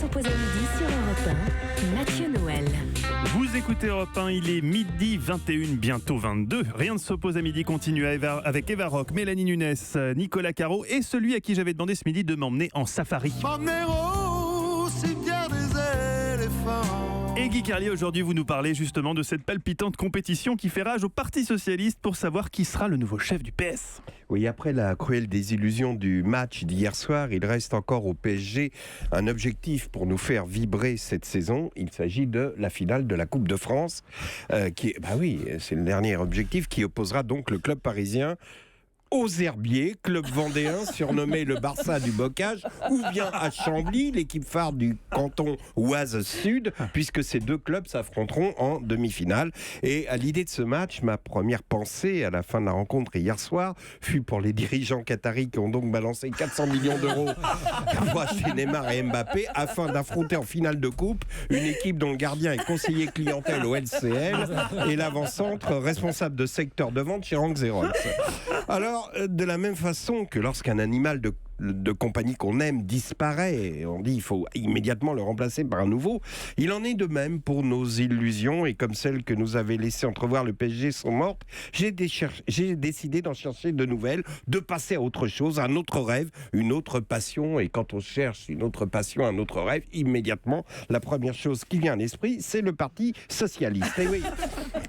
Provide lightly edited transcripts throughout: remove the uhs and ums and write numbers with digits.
s'oppose à midi sur Europe 1, Mathieu Noël. Vous écoutez Europe 1, il est midi 21, bientôt 22. Rien ne s'oppose à midi continue avec Eva Rock, Mélanie Nunes, Nicolas Caro et celui à qui j'avais demandé ce midi de m'emmener en safari. Et Guy Carlier, aujourd'hui vous nous parlez justement de cette palpitante compétition qui fait rage au Parti Socialiste pour savoir qui sera le nouveau chef du PS. Oui, après la cruelle désillusion du match d'hier soir, il reste encore au PSG un objectif pour nous faire vibrer cette saison. Il s'agit de la finale de la Coupe de France, c'est le dernier objectif qui opposera donc le club parisien aux Herbiers, club vendéen surnommé le Barça du Bocage, ou bien à Chambly, l'équipe phare du canton Oise Sud, puisque ces deux clubs s'affronteront en demi-finale. Et à l'idée de ce match, ma première pensée à la fin de la rencontre hier soir fut pour les dirigeants qataris qui ont donc balancé 400 millions d'euros pour acheter Neymar et Mbappé afin d'affronter en finale de coupe une équipe dont le gardien est conseiller clientèle au LCL et l'avant-centre responsable de secteur de vente chez Rank Xerox. Alors, de la même façon que lorsqu'un animal de compagnie qu'on aime disparaît, on dit il faut immédiatement le remplacer par un nouveau, il en est de même pour nos illusions, et comme celles que nous avait laissé entrevoir le PSG sont mortes, j'ai décidé d'en chercher de nouvelles, de passer à autre chose, un autre rêve, une autre passion. Et quand on cherche une autre passion, un autre rêve, immédiatement la première chose qui vient à l'esprit, c'est le Parti Socialiste. Et oui,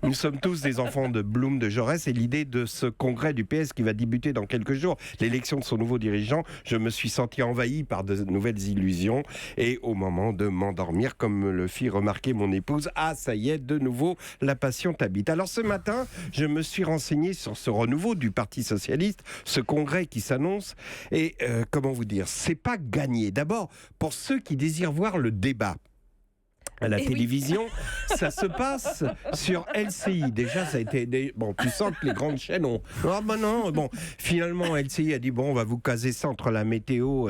nous sommes tous des enfants de Blum, de Jaurès, et l'idée de ce congrès du PS qui va débuter dans quelques jours, l'élection de son nouveau dirigeant, je me suis senti envahi par de nouvelles illusions, et au moment de m'endormir, comme me le fit remarquer mon épouse, ah ça y est, de nouveau la passion t'habite. Alors ce matin, je me suis renseigné sur ce renouveau du Parti Socialiste, ce congrès qui s'annonce, et comment vous dire, c'est pas gagné. D'abord, pour ceux qui désirent voir le débat à la télévision, ça se passe sur LCI. Déjà, ça a été... Bon, tu sens que les grandes chaînes ont... Ah ben non, bon, finalement, LCI a dit, bon, on va vous caser ça entre la météo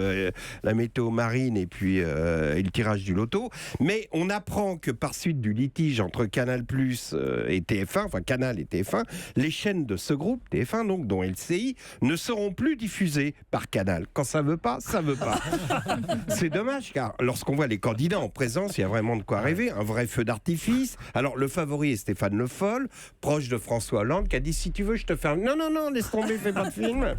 marine et puis et le tirage du loto. Mais on apprend que par suite du litige entre Canal+ et TF1, enfin Canal et TF1, les chaînes de ce groupe, TF1 donc, dont LCI, ne seront plus diffusées par Canal. Quand ça veut pas, ça veut pas. C'est dommage, car lorsqu'on voit les candidats en présence, il y a vraiment de quoi rêver, un vrai feu d'artifice. Alors le favori est Stéphane Le Foll, proche de François Hollande, qui a dit si tu veux je te fais un... Non, laisse tomber, fais pas de film.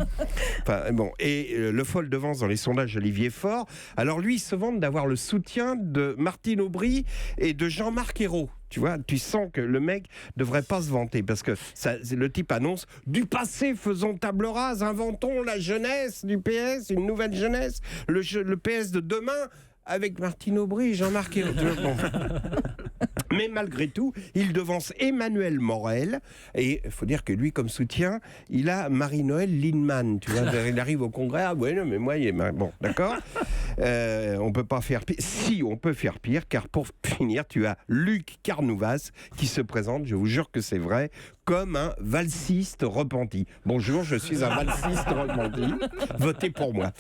Enfin bon, et Le Foll devance dans les sondages Olivier Faure. Alors lui il se vante d'avoir le soutien de Martine Aubry et de Jean-Marc Ayrault. Tu vois, tu sens que le mec devrait pas se vanter, parce que le type annonce du passé, faisons table rase, inventons la jeunesse du PS, une nouvelle jeunesse, le PS de demain, avec Martine Aubry et Jean-Marc Ayrault. Bon. Mais malgré tout, il devance Emmanuel Morel, et il faut dire que lui, comme soutien, il a Marie-Noëlle Lienemann. Tu vois, il arrive au congrès, ah ouais, non, mais moi, il est... Bon, d'accord. On peut pas faire pire. Si, on peut faire pire, car pour finir, tu as Luc Carnouvaz qui se présente, je vous jure que c'est vrai, comme un valsiste repenti. Bonjour, je suis un valsiste repenti. Votez pour moi.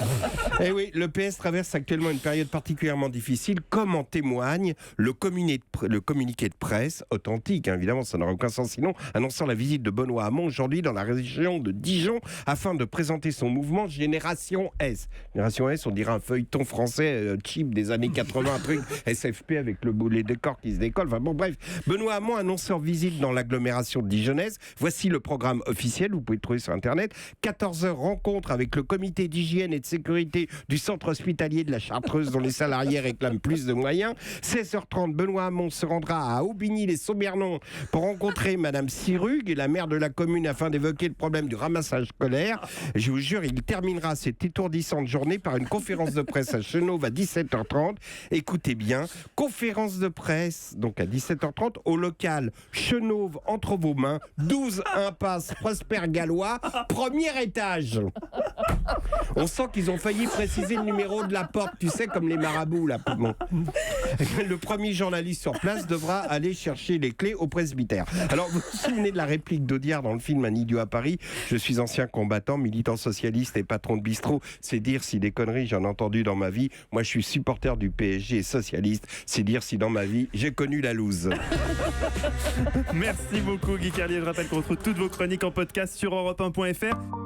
Et oui, le PS traverse actuellement une période particulièrement difficile, comme en témoigne le communiqué de presse authentique, hein, évidemment, ça n'aurait aucun sens sinon, annonçant la visite de Benoît Hamon aujourd'hui dans la région de Dijon afin de présenter son mouvement Génération S. Génération S, on dirait un feuilleton français cheap des années 80, un truc SFP avec les décors qui se décollent. Enfin bon, bref. Benoît Hamon annonceur visite dans l'agglomération de Dijon. Voici le programme officiel, vous pouvez le trouver sur Internet. 14h, rencontre avec le comité d'hygiène et de sécurité du centre hospitalier de la Chartreuse dont les salariés réclament plus de moyens. 16h30, Benoît Hamon se rendra à Aubigny-les-Saubernon pour rencontrer Madame Sirugue et la maire de la commune afin d'évoquer le problème du ramassage scolaire. Je vous jure, il terminera cette étourdissante journée par une conférence de presse à Chenauve à 17h30. Écoutez bien, conférence de presse donc à 17h30 au local Chenauve entre vos mains, 12 impasse Prosper Gallois, premier étage. On sent qu'ils ont failli préciser le numéro de la porte, tu sais, comme les marabouts là. Bon. Le premier journaliste sur place devra aller chercher les clés au presbytère. Alors vous vous souvenez de la réplique d'Audiard dans le film Un idiot à Paris? Je suis ancien combattant, militant socialiste et patron de bistrot. C'est dire si des conneries j'en ai entendu dans ma vie. Moi je suis supporter du PSG et socialiste. C'est dire si dans ma vie j'ai connu la loose. Merci beaucoup Guy Carlier. Je rappelle qu'on retrouve toutes vos chroniques en podcast sur europe1.fr.